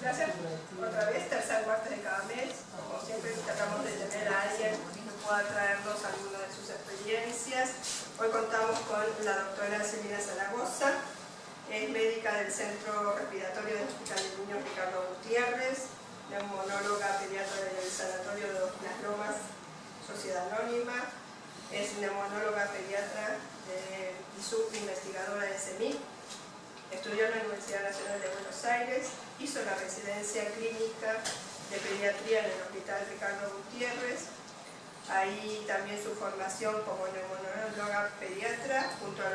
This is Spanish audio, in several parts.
Gracias. Otra vez, tercer martes de cada mes. Como siempre, tratamos de tener a alguien que pueda traernos alguna de sus experiencias. Hoy contamos con la doctora Celina Zaragoza, es médica del Centro Respiratorio del Hospital de Niños Ricardo Gutiérrez, neumonóloga pediatra del Sanatorio de Las Lomas, Sociedad Anónima, es neumonóloga pediatra y subinvestigadora de CEMIC. Estudió en la Universidad Nacional de Buenos Aires, hizo la residencia clínica de pediatría en el Hospital Ricardo Gutiérrez, ahí también su formación como neumonóloga pediatra junto a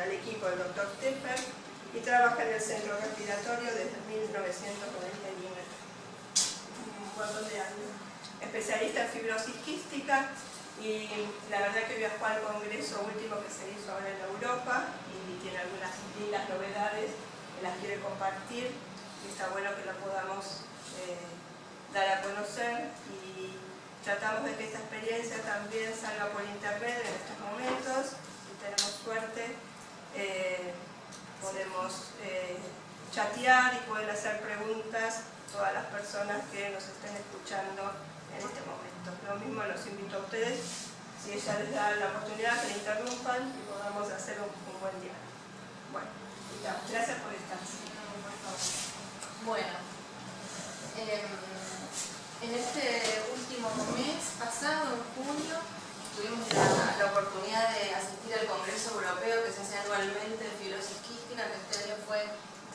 al equipo del Dr. Tepper, y trabaja en el Centro Respiratorio desde 1991, un montón de años. Especialista en fibrosis quística, y la verdad que viajó al congreso último que se hizo ahora en Europa y tiene algunas lindas novedades que las quiere compartir, y está bueno que lo podamos dar a conocer, y tratamos de que esta experiencia también salga por internet en estos momentos. Si tenemos suerte podemos chatear y pueden hacer preguntas todas las personas que nos estén escuchando en este momento. Lo mismo los invito a ustedes, si ella les da la oportunidad, que le interrumpan y podamos hacer un buen día. Bueno, ya, gracias por estar. Bueno, en este último mes pasado, en junio, tuvimos la oportunidad de asistir al Congreso Europeo que se hace anualmente de fibrosis quística, que este año fue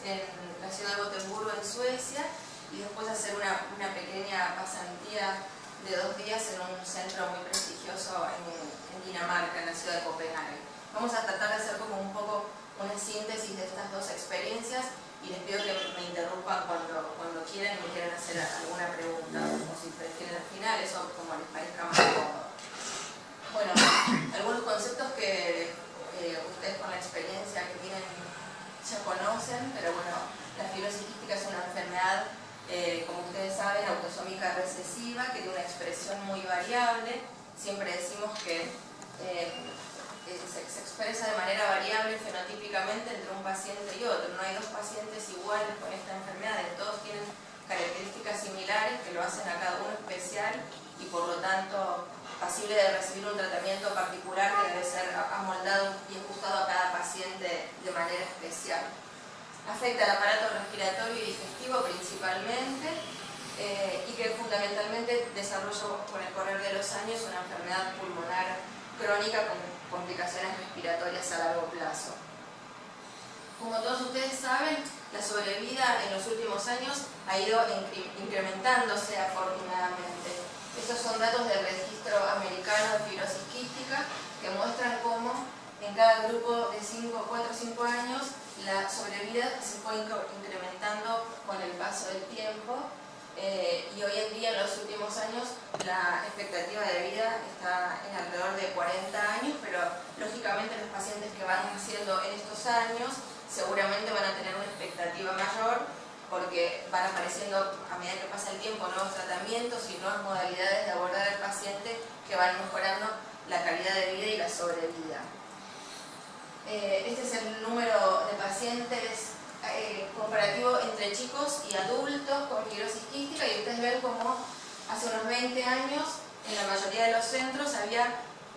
en la ciudad de Gotemburgo, en Suecia, y después hacer una pequeña pasantía de 2 días en un centro muy prestigioso en Dinamarca, en la ciudad de Copenhague. Vamos a tratar de hacer como un poco una síntesis de estas dos experiencias, y les pido que me interrumpan cuando quieran y me quieran hacer alguna pregunta, o si prefieren al final, eso como les parezca más cómodo. Bueno, algunos conceptos que ustedes con la experiencia que tienen ya conocen, pero bueno, la fibrosis quística es una enfermedad, como ustedes saben, autosómica recesiva, que tiene una expresión muy variable. Siempre decimos que se expresa de manera variable fenotípicamente entre un paciente y otro. No hay dos pacientes iguales con esta enfermedad, todos tienen características similares que lo hacen a cada uno especial y por lo tanto pasible de recibir un tratamiento particular que debe ser amoldado y ajustado a cada paciente de manera especial. Afecta al aparato respiratorio y digestivo principalmente, y que fundamentalmente desarrolla con el correr de los años una enfermedad pulmonar crónica con complicaciones respiratorias a largo plazo. Como todos ustedes saben, la sobrevida en los últimos años ha ido incrementándose afortunadamente. Estos son datos del Registro Americano de Fibrosis Quística que muestran cómo en cada grupo de 4 o 5 años la sobrevida se fue incrementando con el paso del tiempo, y hoy en día, en los últimos años, la expectativa de vida está en alrededor de 40 años, pero lógicamente los pacientes que van naciendo en estos años seguramente van a tener una expectativa mayor, porque van apareciendo a medida que pasa el tiempo nuevos tratamientos y nuevas modalidades de abordar al paciente que van mejorando la calidad de vida y la sobrevida. Este es el número de pacientes comparativo entre chicos y adultos con fibrosis quística, y ustedes ven como hace unos 20 años en la mayoría de los centros había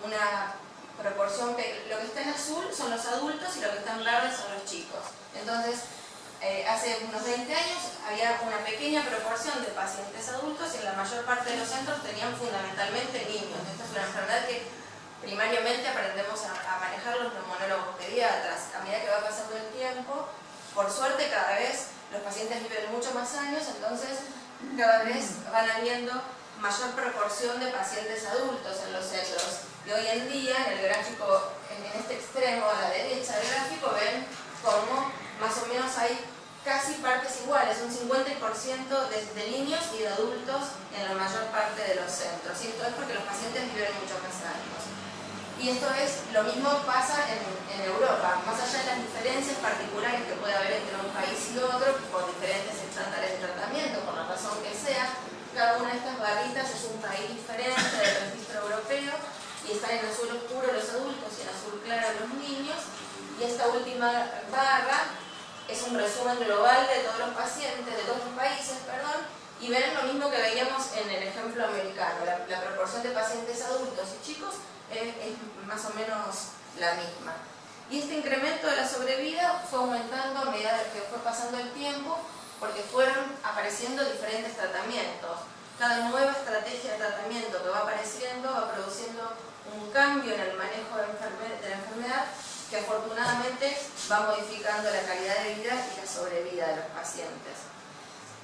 una proporción que lo que está en azul son los adultos y lo que está en verde son los chicos. Entonces, hace unos 20 años había una pequeña proporción de pacientes adultos y en la mayor parte de los centros tenían fundamentalmente niños. Esta es una enfermedad que primariamente aprendemos a manejar los neumonólogos pediatras. A medida que va pasando el tiempo, por suerte cada vez los pacientes viven mucho más años, entonces cada vez van habiendo mayor proporción de pacientes adultos en los centros. Y hoy en día, en el gráfico, en este extremo a la derecha del gráfico, ven cómo más o menos hay casi partes iguales, un 50% de niños y de adultos en la mayor parte de los centros. Y esto es porque los pacientes viven mucho más años. Y esto es, lo mismo pasa en Europa, más allá de las diferencias particulares que puede haber entre un país y otro, por diferentes estándares de tratamiento, por la razón que sea, cada una de estas barritas es un país diferente del registro europeo, y están en azul oscuro los adultos y en azul claro los niños, y esta última barra es un resumen global de todos los pacientes, de todos los países, y ven lo mismo que veíamos en el ejemplo americano. La proporción de pacientes adultos y chicos es más o menos la misma. Y este incremento de la sobrevida fue aumentando a medida que fue pasando el tiempo, porque fueron apareciendo diferentes tratamientos. Cada nueva estrategia de tratamiento que va apareciendo va produciendo un cambio en el manejo de la enfermedad que afortunadamente va modificando la calidad de vida y la sobrevida de los pacientes.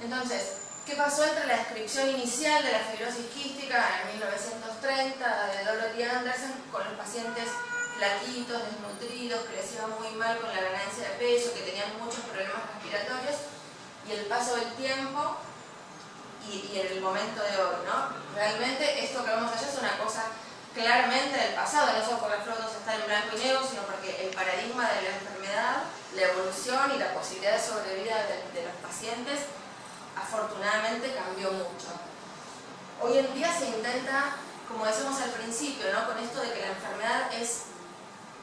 Entonces, ¿qué pasó entre la descripción inicial de la fibrosis quística en 1930 de Dorothy Anderson con los pacientes flaquitos, desnutridos, que les iba muy mal con la ganancia de peso, que tenían muchos problemas respiratorios, y el paso del tiempo y en el momento de hoy, ¿no? Realmente esto que vemos allá es una cosa claramente del pasado, no solo porque las fotos están en blanco y negro, sino porque el paradigma de la enfermedad, la evolución y la posibilidad de sobrevida de los pacientes afortunadamente cambió mucho. Hoy en día se intenta, como decíamos al principio, ¿no? Con esto de que la enfermedad es,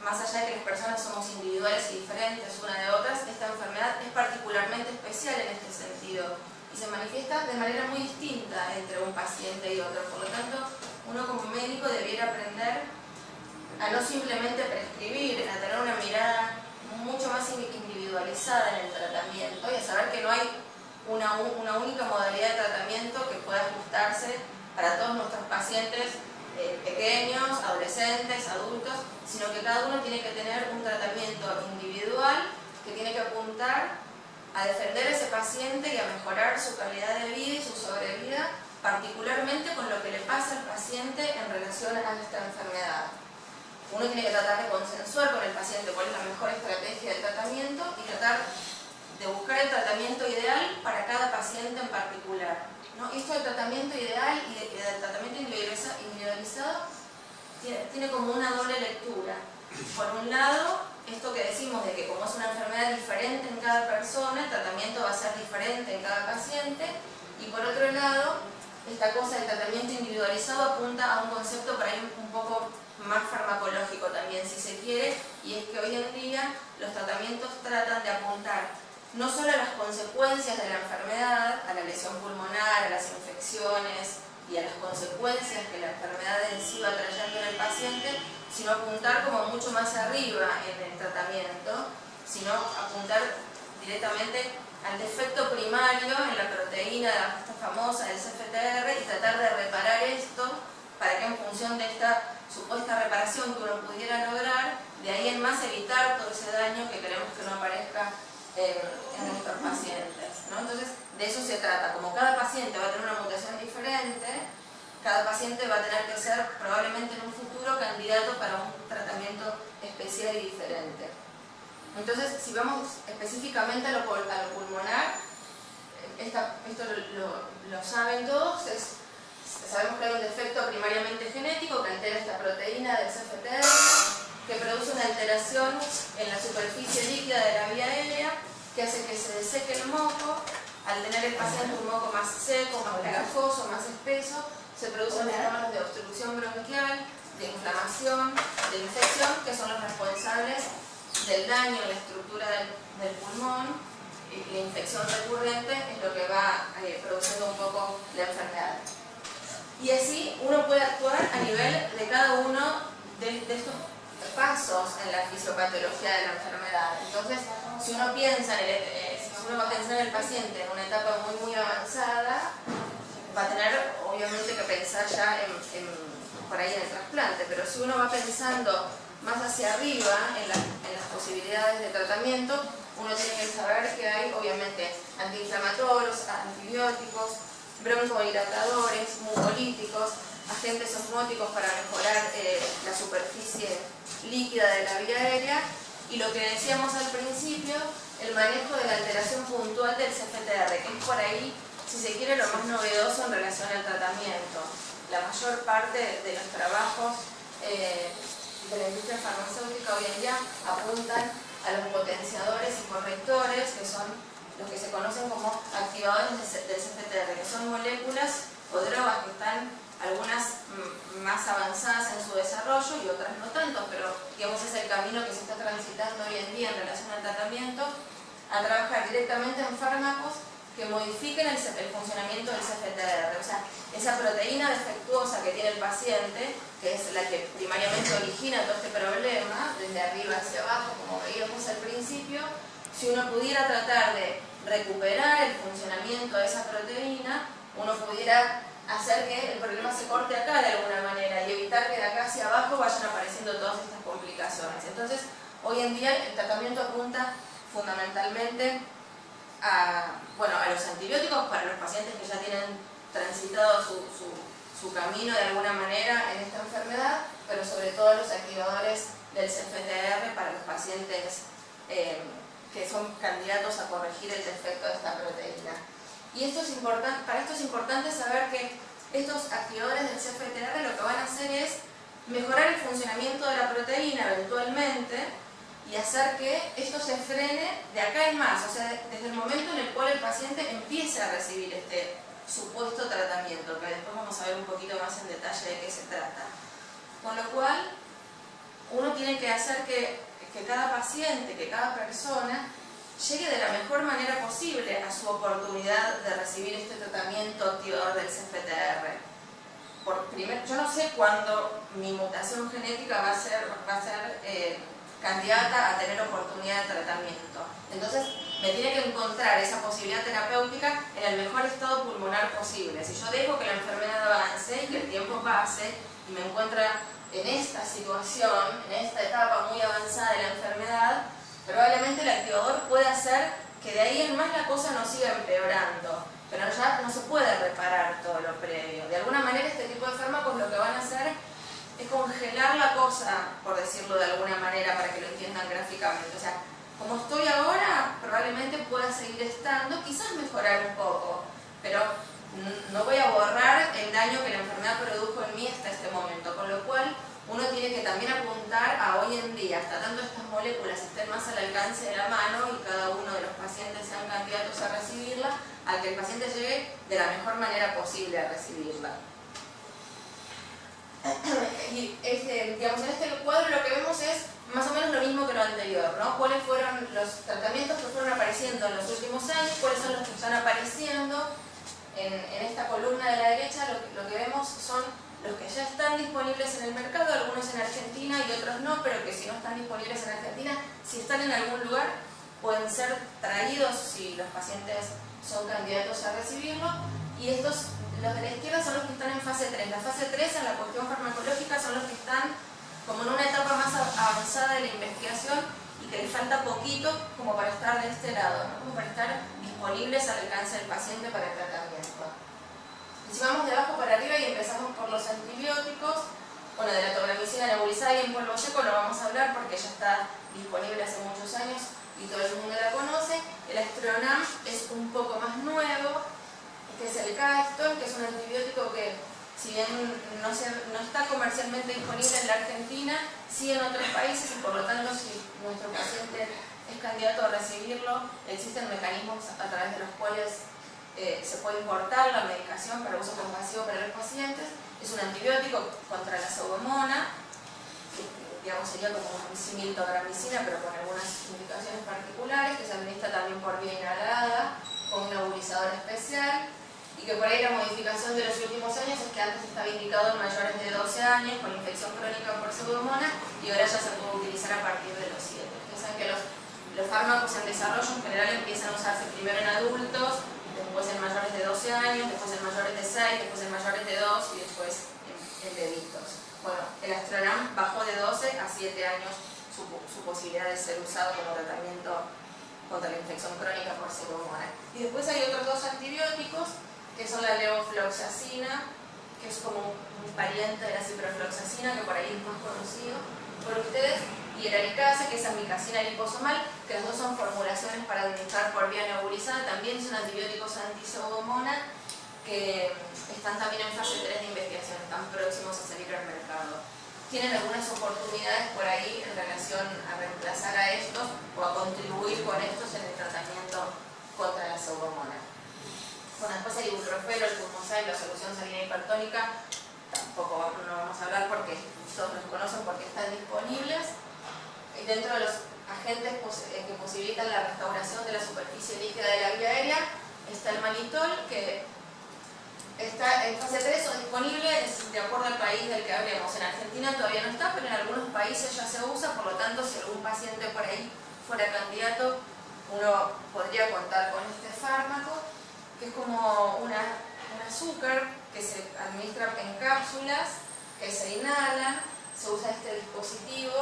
más allá de que las personas somos individuales y diferentes una de otras, esta enfermedad es particularmente especial en este sentido y se manifiesta de manera muy distinta entre un paciente y otro. Por lo tanto, uno como médico debiera aprender a no simplemente prescribir, a tener una mirada mucho más individualizada en el tratamiento y a saber que no hay una única modalidad de tratamiento que pueda ajustarse para todos nuestros pacientes pequeños, adolescentes, adultos, sino que cada uno tiene que tener un tratamiento individual que tiene que apuntar a defender a ese paciente y a mejorar su calidad de vida y su sobrevida, particularmente con lo que le pasa al paciente en relación a esta enfermedad. Uno tiene que tratar de consensuar con el paciente cuál es la mejor estrategia de tratamiento y tratar de buscar el tratamiento ideal para cada paciente en particular, ¿no? Esto del tratamiento ideal y del tratamiento individualizado tiene como una doble lectura. Por un lado, esto que decimos de que como es una enfermedad diferente en cada persona, el tratamiento va a ser diferente en cada paciente, y por otro lado, esta cosa del tratamiento individualizado apunta a un concepto por ahí un poco más farmacológico también, si se quiere, y es que hoy en día los tratamientos tratan de apuntar no solo a las consecuencias de la enfermedad, a la lesión pulmonar, a las infecciones y a las consecuencias que la enfermedad en sí va trayendo en el paciente, sino apuntar como mucho más arriba en el tratamiento, sino apuntar directamente al defecto primario en la proteína esta famosa del CFTR y tratar de reparar esto para que en función de esta supuesta reparación que uno pudiera lograr, de ahí en más evitar todo ese daño que queremos que no aparezca en nuestros pacientes, ¿no? Entonces, de eso se trata. Como cada paciente va a tener una mutación diferente, cada paciente va a tener que ser probablemente en un futuro candidato para un tratamiento especial y diferente. Entonces, si vamos específicamente a lo pulmonar, esto lo saben todos, sabemos que hay un defecto primariamente genético que altera esta proteína del CFTR, que produce una alteración en la superficie líquida de la vía aérea, que hace que se deseque el moco. Al tener el paciente un moco más seco, más pegajoso, más espeso, se producen fenómenos de obstrucción bronquial, de inflamación, de infección, que son los responsables del daño en la estructura del pulmón, y la infección recurrente es lo que va produciendo un poco la enfermedad. Y así uno puede actuar a nivel de cada uno de estos pasos en la fisiopatología de la enfermedad. Entonces, si uno piensa si uno va a pensar en el paciente en una etapa muy avanzada, va a tener obviamente que pensar ya por ahí en el trasplante, pero si uno va pensando más hacia arriba en las posibilidades de tratamiento, uno tiene que saber que hay obviamente antiinflamatorios, antibióticos, broncodilatadores, mucolíticos, agentes osmóticos para mejorar la superficie líquida de la vía aérea, y lo que decíamos al principio, el manejo de la alteración puntual del CFTR, que es por ahí, si se quiere, lo más novedoso en relación al tratamiento. La mayor parte de los trabajos de la industria farmacéutica hoy en día apuntan a los potenciadores y correctores, que son los que se conocen como activadores del CFTR, que son moléculas o drogas que están algunas más avanzadas en su desarrollo y otras no tanto, pero digamos es el camino que se está transitando hoy en día en relación al tratamiento, a a trabajar directamente en fármacos que modifiquen el funcionamiento del CFTR, o sea, esa proteína defectuosa que tiene el paciente, que es la que primariamente origina todo este problema, desde arriba hacia abajo, como veíamos al principio. Si uno pudiera tratar de recuperar el funcionamiento de esa proteína, uno pudiera hacer que el problema se corte acá de alguna manera y evitar que de acá hacia abajo vayan apareciendo todas estas complicaciones. Entonces, hoy en día el tratamiento apunta fundamentalmente a los antibióticos para los pacientes que ya tienen transitado su camino de alguna manera en esta enfermedad, pero sobre todo los activadores del CFTR para los pacientes que son candidatos a corregir el defecto de esta proteína. Y esto es para esto es importante saber que estos activadores del CFTR lo que van a hacer es mejorar el funcionamiento de la proteína eventualmente y hacer que esto se frene de acá en más, o sea, desde el momento en el cual el paciente empiece a recibir este supuesto tratamiento, que después vamos a ver un poquito más en detalle de qué se trata. Con lo cual, uno tiene que hacer que cada paciente, que cada persona llegue de la mejor manera posible a su oportunidad de recibir este tratamiento activador del CFTR. Yo no sé cuándo mi mutación genética va a ser candidata a tener oportunidad de tratamiento. Entonces, me tiene que encontrar esa posibilidad terapéutica en el mejor estado pulmonar posible. Si yo dejo que la enfermedad avance y que el tiempo pase y me encuentra en esta situación, en esta etapa muy avanzada de la enfermedad, probablemente el activador puede hacer que de ahí en más la cosa no siga empeorando, pero ya no se puede reparar todo lo previo. De alguna manera este tipo de fármacos lo que van a hacer es congelar la cosa, por decirlo de alguna manera, para que lo entiendan gráficamente. O sea, como estoy ahora, probablemente pueda seguir estando, quizás mejorar un poco, pero no voy a borrar el daño que la enfermedad produjo en mí hasta este momento, con lo cual uno tiene que también apuntar a hoy en día, hasta tanto estas moléculas estén más al alcance de la mano y cada uno de los pacientes sean candidatos a recibirla, a que el paciente llegue de la mejor manera posible a recibirla. Y digamos, en este cuadro lo que vemos es más o menos lo mismo que lo anterior, ¿no? ¿Cuáles fueron los tratamientos que fueron apareciendo en los últimos años? ¿Cuáles son los que están apareciendo? En esta columna de la derecha lo que vemos son los que ya están disponibles en el mercado, algunos en Argentina y otros no, pero que si no están disponibles en Argentina, si están en algún lugar, pueden ser traídos si los pacientes son candidatos a recibirlo. Y estos, los de la izquierda, son los que están en fase 3. La fase 3 en la cuestión farmacológica son los que están como en una etapa más avanzada de la investigación y que les falta poquito como para estar de este lado, ¿no? Como para estar disponibles al alcance del paciente para el tratamiento. Y si vamos de abajo para arriba y empezamos por los antibióticos, bueno, de la tobramicina nebulizada y en polvo seco no vamos a hablar porque ya está disponible hace muchos años y todo el mundo la conoce. El Astronam es un poco más nuevo, este es el Caeston, que es un antibiótico que, si bien no está comercialmente disponible en la Argentina, sí en otros países, y por lo tanto si nuestro paciente es candidato a recibirlo, existen mecanismos a través de los cuales se puede importar la medicación para uso compasivo para los pacientes. Es un antibiótico contra la pseudomonas, que digamos sería como un símil tobramicina, pero con algunas indicaciones particulares, que se administra también por vía inhalada, con un nebulizador especial, y que por ahí la modificación de los últimos años es que antes estaba indicado en mayores de 12 años con infección crónica por pseudomonas y ahora ya se puede utilizar a partir de los 7. Ustedes saben que los fármacos en desarrollo en general empiezan a usarse primero en adultos, después en mayores de 12 años, después en mayores de 6, después en mayores de 2 y después en bebitos. Bueno, el Astronam bajó de 12 a 7 años su posibilidad de ser usado como tratamiento contra la infección crónica por pseudomonas. Y después hay otros dos antibióticos, que son la levofloxacina, que es como un pariente de la ciprofloxacina, que por ahí es más conocido por ustedes, y el alicase, que es amicacina liposomal, que las dos son formulaciones para administrar por vía nebulizada. También son antibióticos anti-pseudomonas que están también en fase 3 de investigación, están próximos a salir al mercado. Tienen algunas oportunidades por ahí en relación a reemplazar a estos o a contribuir con estos en el tratamiento contra la pseudomonas. Bueno, después hay ibuprofeno, el Pulmozyme, la solución salina hipertónica, tampoco no vamos a hablar porque todos los conocen porque están disponibles. Y dentro de los agentes que posibilitan la restauración de la superficie líquida de la vía aérea. Está el malitol, que está en fase 3 o disponible de acuerdo al país del que hablemos. En Argentina todavía no está, pero en algunos países ya se usa, por lo tanto, si algún paciente por ahí fuera candidato, uno podría contar con este fármaco, que es como un azúcar que se administra en cápsulas, que se inhalan, se usa este dispositivo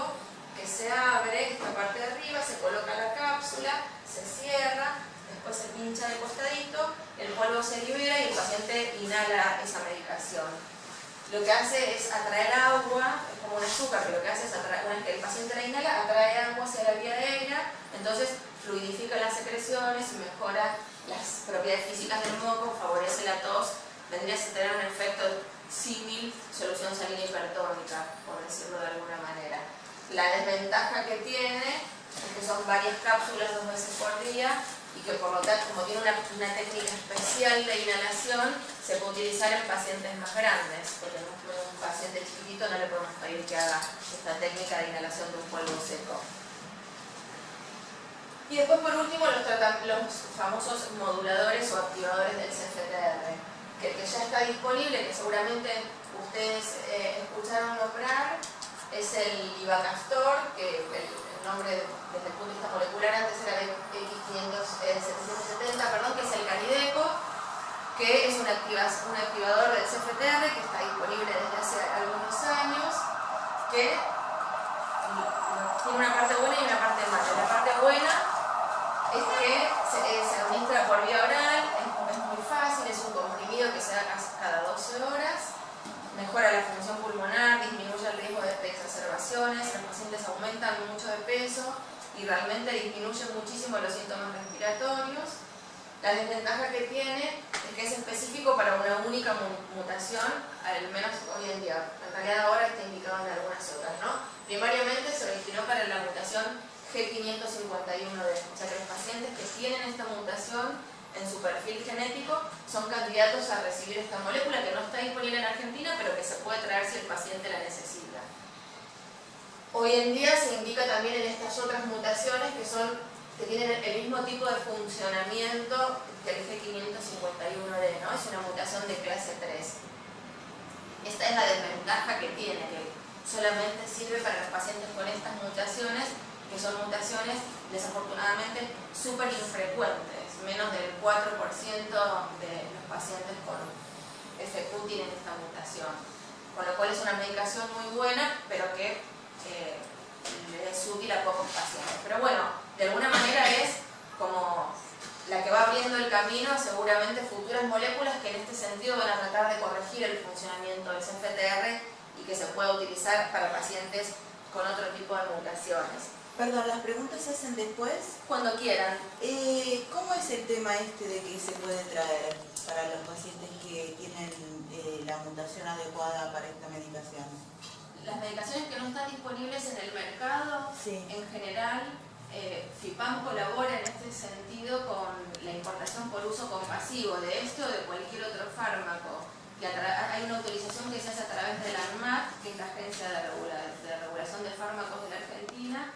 que se abre, esta parte de arriba, se coloca la cápsula, se cierra, después se pincha de costadito, el polvo se libera y el paciente inhala esa medicación. Lo que hace es atraer agua, es como un azúcar, pero lo que hace es atraer, una vez que el paciente la inhala, atrae agua hacia la vía aérea, entonces fluidifica las secreciones y mejora las propiedades físicas del moco, favorece la tos, vendría a tener un efecto símil solución salina hipertónica, por decirlo de alguna manera. La desventaja que tiene es que son varias cápsulas 2 veces por día y que por lo tanto, como tiene una técnica especial de inhalación, se puede utilizar en pacientes más grandes, porque a un paciente chiquitito no le podemos pedir que haga esta técnica de inhalación de un polvo seco. Y después, por último, los famosos moduladores o activadores del CFTR, que el que ya está disponible, que seguramente ustedes escucharon nombrar, es el Ivacaftor, que el nombre desde el punto de vista molecular antes era X770, que es el Canideco, que es un activador del CFTR que está disponible desde hace algunos años, que tiene una parte buena y una parte mala. La parte buena es que se administra por vía oral, es muy fácil, es un comprimido que se da cada 12 horas, mejora la función pulmonar, disminuye el riesgo de exacerbaciones, los pacientes aumentan mucho de peso y realmente disminuye muchísimo los síntomas respiratorios. La desventaja que tiene es que es específico para una única mutación, al menos hoy en día. En realidad ahora está indicado en algunas otras, ¿no? Primariamente se originó para la mutación G551D, o sea que los pacientes que tienen esta mutación en su perfil genético son candidatos a recibir esta molécula que no está disponible en Argentina, pero que se puede traer si el paciente la necesita. Hoy en día se indica también en estas otras mutaciones que tienen el mismo tipo de funcionamiento que el G551D, ¿no? Es una mutación de clase 3. Esta es la desventaja que tiene, que solamente sirve para los pacientes con estas mutaciones, que son mutaciones desafortunadamente súper infrecuentes. Menos del 4% de los pacientes con FQ tienen esta mutación. Con lo cual es una medicación muy buena, pero que es útil a pocos pacientes. Pero bueno, de alguna manera es como la que va abriendo el camino a seguramente futuras moléculas que en este sentido van a tratar de corregir el funcionamiento del CFTR y que se pueda utilizar para pacientes con otro tipo de mutaciones. Perdón, ¿las preguntas se hacen después? Cuando quieran. ¿Cómo es el tema este de que se puede traer para los pacientes que tienen la mutación adecuada para esta medicación? Las medicaciones que no están disponibles en el mercado, sí, en general, FIPAM colabora en este sentido con la importación por uso compasivo de este o de cualquier otro fármaco. Que hay una autorización que se hace a través de la ANMAT, que es la Agencia de Regulación de Fármacos de la Argentina,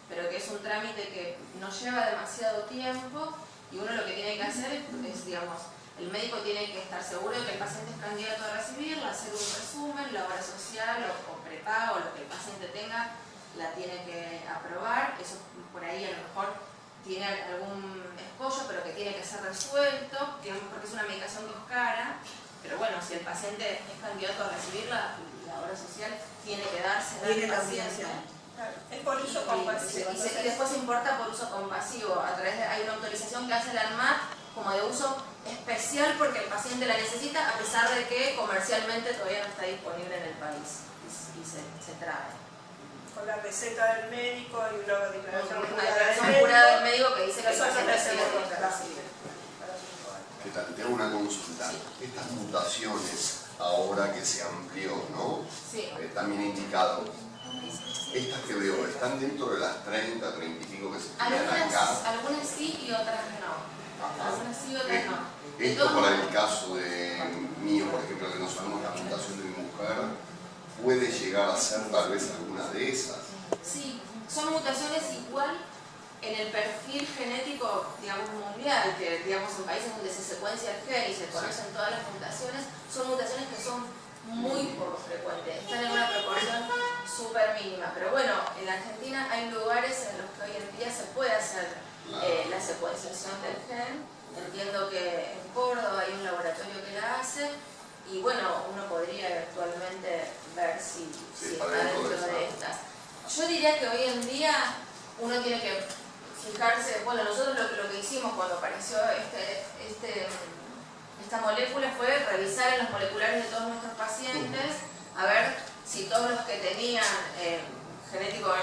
pero que es un trámite que no lleva demasiado tiempo y uno lo que tiene que hacer es, digamos, el médico tiene que estar seguro de que el paciente es candidato a recibirla, hacer un resumen, la obra social o prepago, lo que el paciente tenga, la tiene que aprobar. Eso por ahí a lo mejor tiene algún escollo, pero que tiene que ser resuelto, porque es una medicación que es cara. Pero bueno, si el paciente es candidato a recibirla, la obra social tiene que darse al paciente. Es por uso compasivo. Y después se importa por uso compasivo. Hay una autorización que hace la ANMAT como de uso especial porque el paciente la necesita, a pesar de que comercialmente todavía no está disponible en el país y se trae. Con la receta del médico y una declaración jurada del médico que dice que el paciente hacemos ¿Qué tal? Te hago una consulta. Sí. Estas mutaciones, ahora que se amplió, ¿no? Sí. También indicado. Estas que veo, ¿están dentro de las 30, 30 y pico que se tienen acá? Algunas sí y otras no. Ajá. Algunas sí y otras no. Esto para el caso de mío, por ejemplo, que no sabemos la mutación de mi mujer, ¿puede llegar a ser tal vez alguna de esas? Sí, son mutaciones igual en el perfil genético, digamos, mundial, que digamos en países donde se secuencia el gen y se conocen todas las mutaciones, son mutaciones que son muy poco frecuentes, están en una proporción súper mínima. Pero bueno, en la Argentina hay lugares en los que hoy en día se puede hacer la secuenciación del gen. Entiendo que en Córdoba hay un laboratorio que la hace y bueno, uno podría eventualmente ver si está dentro de estas. Yo diría que hoy en día uno tiene que fijarse, bueno, nosotros lo que hicimos cuando apareció esta molécula fue revisar en los moleculares de todos nuestros pacientes, a ver si todos los que tenían genético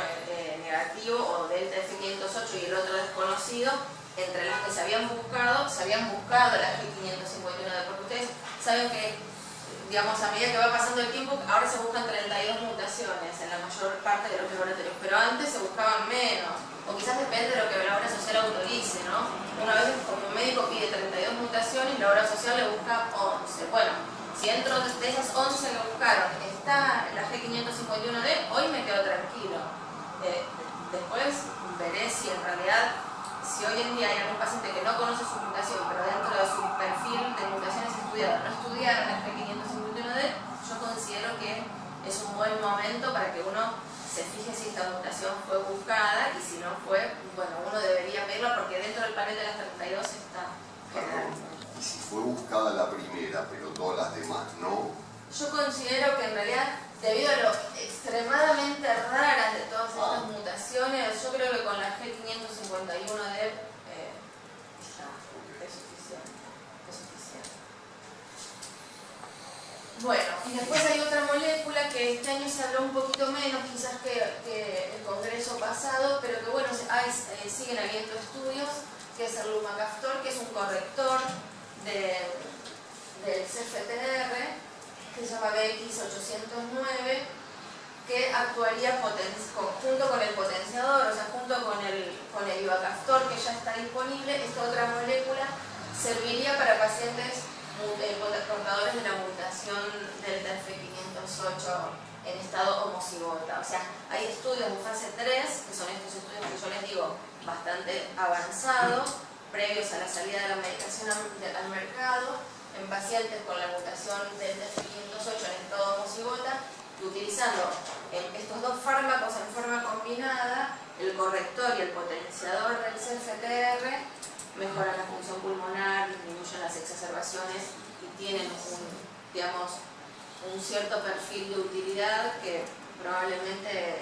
negativo o delta F508 y el otro desconocido, entre las que se habían buscado la G551D, porque ustedes saben que, digamos, a medida que va pasando el tiempo, ahora se buscan 32 mutaciones en la mayor parte de los laboratorios, pero antes se buscaban menos, o quizás depende de lo que la obra social autorice, ¿no? Una vez como médico pide 32 mutaciones, la obra social le busca 11. Bueno, si dentro de esas 11 que buscaron está la G551D, hoy me quedo tranquilo. Después veré si en realidad, si hoy en día hay algún paciente que no conoce su mutación, pero dentro de su perfil de mutaciones estudiadas no estudiaron el G551D, yo considero que es un buen momento para que uno se fije si esta mutación fue buscada y si no fue, bueno, uno debería verla porque dentro del panel de las 32 está general. Y si fue buscada la primera, pero todas las demás no. Yo considero que en realidad, debido a lo extremadamente raras de todas estas mutaciones, yo creo que con la G551D es suficiente. Bueno, y después hay otra molécula que este año se habló un poquito menos, quizás que el congreso pasado, pero que bueno, siguen habiendo estudios, que es el lumacaftor, que es un corrector del CFTR, que se llama BX809, que actuaría junto con el potenciador, o sea, junto con el ivacaftor que ya está disponible. Esta otra molécula serviría para pacientes portadores de la mutación del F508 en estado homocigota. O sea, hay estudios en fase 3, que son estos estudios que yo les digo bastante avanzados, previos a la salida de la medicación al mercado, en pacientes con la mutación del F508 en estado homocigota, y utilizando estos dos fármacos en forma combinada, el corrector y el potenciador del CFTR, mejoran la función pulmonar, disminuyen las exacerbaciones y tienen un cierto perfil de utilidad que probablemente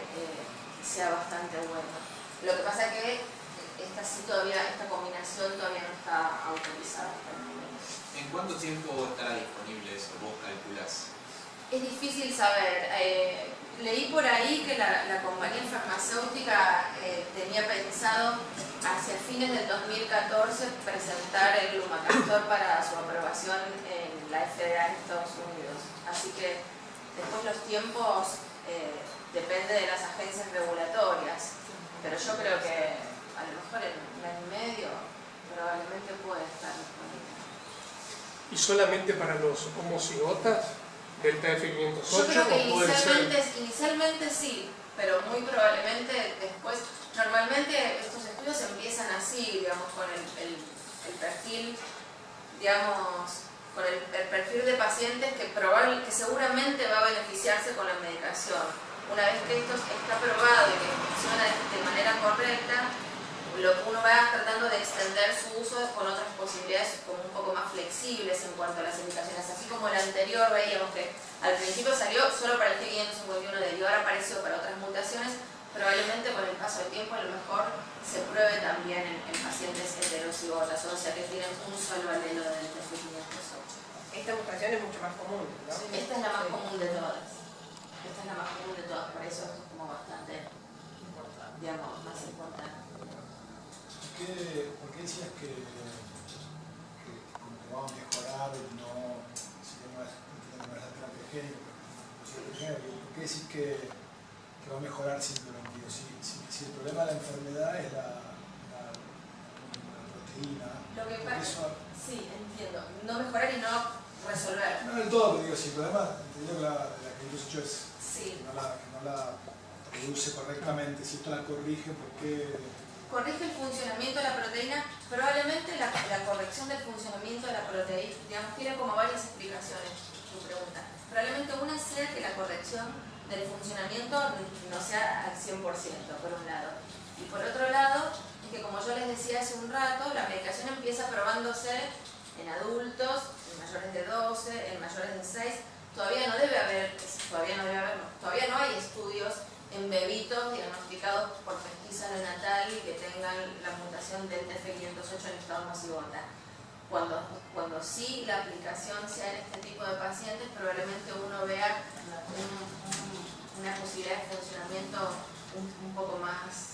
sea bastante bueno. Lo que pasa es que esta combinación todavía no está autorizada hasta el momento. ¿En cuánto tiempo estará disponible eso? ¿Vos calculás? Es difícil saber. Leí por ahí que la compañía farmacéutica tenía pensado hacia fines del 2014 presentar el lumacaftor para su aprobación en la FDA en Estados Unidos. Así que después los tiempos depende de las agencias regulatorias, pero yo creo que a lo mejor en un año y medio probablemente puede estar disponible. ¿Y solamente para los homocigotas? ¿Delta F508? Yo creo que inicialmente sí, pero muy probablemente después. Normalmente estos estudios empiezan así, digamos, con el perfil, digamos, con el perfil de pacientes que seguramente va a beneficiarse con la medicación. Una vez que esto está probado y que funciona de manera correcta, uno va tratando de extender su uso con otras posibilidades como un poco más flexibles en cuanto a las indicaciones. Así como el anterior veíamos que al principio salió solo para el G551D y ahora apareció para otras mutaciones, probablemente con el paso del tiempo a lo mejor se pruebe también en pacientes heterocigotas, o sea que tienen un solo alelo del F508. Esta mutación es mucho más común, ¿no? Sí, esta es la más común de todas. Esta es la más común de todas, por eso esto es como bastante importante, digamos, más importante. ¿Por qué decías que como que va a mejorar si no es la terapia génica, ¿por qué decís que va a mejorar simplemente? Si el problema de la enfermedad es la proteína, Lo que pasa, sí, entiendo, no mejorar y no resolver. No del todo, pero digo, si el problema, entendido que la G508 es sí. que no la produce correctamente, si esto la corrige, ¿por qué corrige el funcionamiento de la proteína, probablemente la corrección del funcionamiento de la proteína, digamos, tiene como varias explicaciones tu pregunta. Probablemente una sea que la corrección del funcionamiento no sea al 100%, por un lado. Y por otro lado, es que como yo les decía hace un rato, la medicación empieza probándose en adultos, en mayores de 12, en mayores de 6. Todavía no hay estudios en bebitos diagnosticados por pesquisa neonatal y que tengan la mutación del TF508 en estado homocigota. Cuando sí la aplicación sea en este tipo de pacientes, probablemente uno vea una posibilidad de funcionamiento un poco más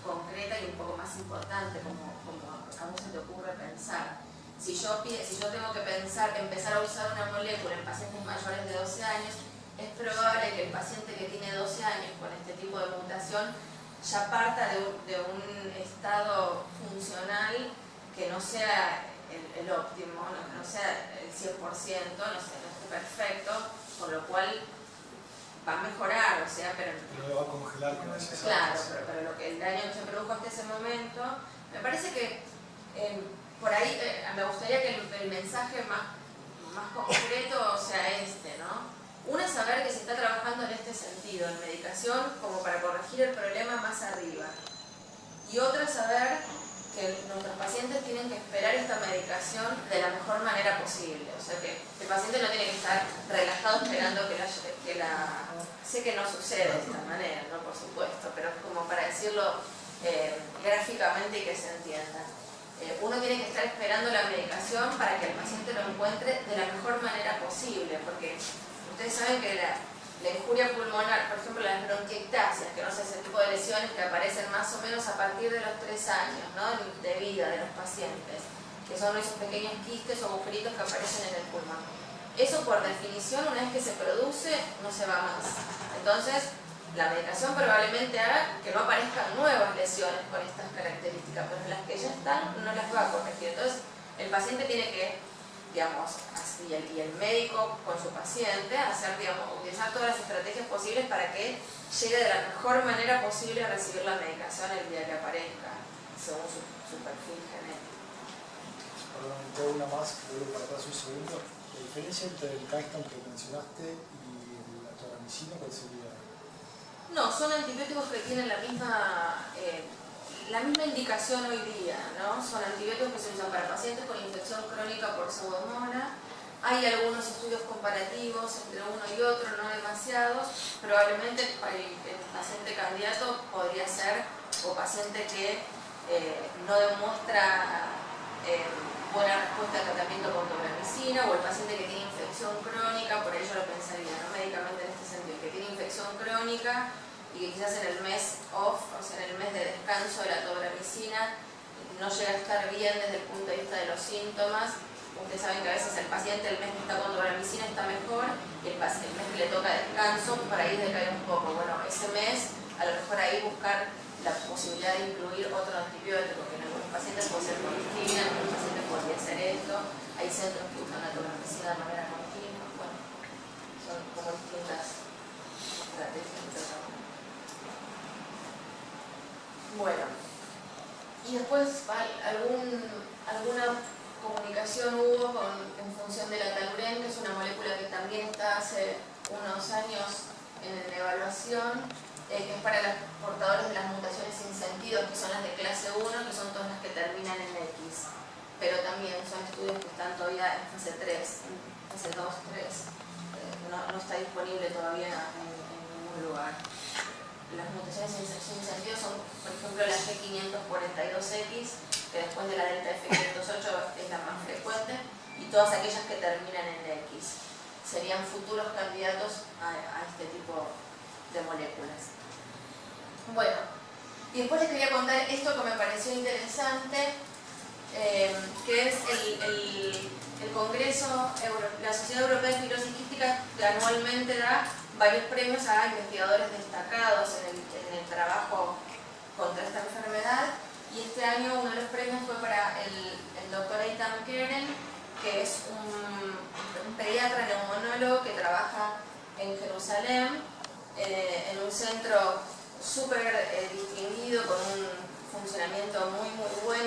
concreta y un poco más importante, como a vos se te ocurre pensar. Si yo tengo que empezar a usar una molécula en pacientes mayores de 12 años, es probable que el paciente que tiene 12 años con este tipo de mutación ya parta de un estado funcional que no sea el óptimo, no sea el 100%, no esté perfecto, con lo cual va a mejorar, pero lo va a congelar con ese. Claro, pero lo que el daño que se produjo hasta ese momento, me parece que por ahí me gustaría que el mensaje más concreto sea este, ¿no? Uno es saber que se está trabajando en este sentido, en medicación, como para corregir el problema más arriba. Y otra es saber que nuestros pacientes tienen que esperar esta medicación de la mejor manera posible. O sea que el paciente no tiene que estar relajado esperando que la... Sé que no sucede de esta manera, ¿no? Por supuesto, pero es como para decirlo gráficamente y que se entienda. Uno tiene que estar esperando la medicación para que el paciente lo encuentre de la mejor manera posible, porque ustedes saben que la injuria pulmonar, por ejemplo las bronquiectasias, que no sé, ese tipo de lesiones que aparecen más o menos a partir de los 3 años, ¿no? de vida de los pacientes, que son esos pequeños quistes o agujeritos que aparecen en el pulmón. Eso por definición, una vez que se produce, no se va más. Entonces, la medicación probablemente haga que no aparezcan nuevas lesiones con estas características, pero las que ya están no las va a corregir. Entonces, el paciente tiene que, digamos, y el médico con su paciente, utilizar todas las estrategias posibles para que llegue de la mejor manera posible a recibir la medicación el día que aparezca, según su perfil genético. Perdón, tengo una más, que vuelvo para atrás un segundo. La diferencia entre el Caiston que mencionaste y la toramicina, ¿cuál sería? No, son antibióticos que tienen la misma indicación hoy día, ¿no? Son antibióticos que se usan para pacientes con infección crónica por pseudomonas. Hay algunos estudios comparativos entre uno y otro, no demasiados. Probablemente el paciente candidato podría ser o paciente que no demuestra buena respuesta al tratamiento con tobramicina, o el paciente que tiene infección crónica, por ello lo pensaría, ¿no? Médicamente en este sentido, que tiene infección crónica y que quizás en el mes off, o sea en el mes de descanso de la tobramicina, no llega a estar bien desde el punto de vista de los síntomas. Ustedes saben que a veces el paciente el mes que está con tobramicina está mejor y el mes que le toca descanso por ahí decae un poco. Bueno, ese mes a lo mejor ahí buscar la posibilidad de incluir otro antibiótico, que en algunos pacientes puede ser clorexidina, en algunos pacientes podría ser esto. Hay centros que usan la tobramicina de manera continua. Bueno, son como distintas estrategias de tratamiento. Bueno, y después alguna comunicación hubo en función de la taluren, que es una molécula que también está hace unos años en evaluación, que es para los portadores de las mutaciones sin sentido, que son las de clase 1, que son todas las que terminan en X. Pero también son estudios que están todavía en fase 3, fase 2, 3. No está disponible todavía en ningún lugar. Las mutaciones sin sentido son, por ejemplo, la G542X, que después de la delta F508 es la más frecuente, y todas aquellas que terminan en X. Serían futuros candidatos a este tipo de moléculas. Bueno, y después les quería contar esto que me pareció interesante, que es el Congreso, la Sociedad Europea de Fibrosis Quística, que anualmente da varios premios a investigadores destacados en el trabajo contra esta enfermedad, y este año uno de los premios fue para el doctor Eitan Keren, que es un pediatra neumonólogo que trabaja en Jerusalén, en un centro súper distinguido, con un funcionamiento posicionamiento muy muy bueno.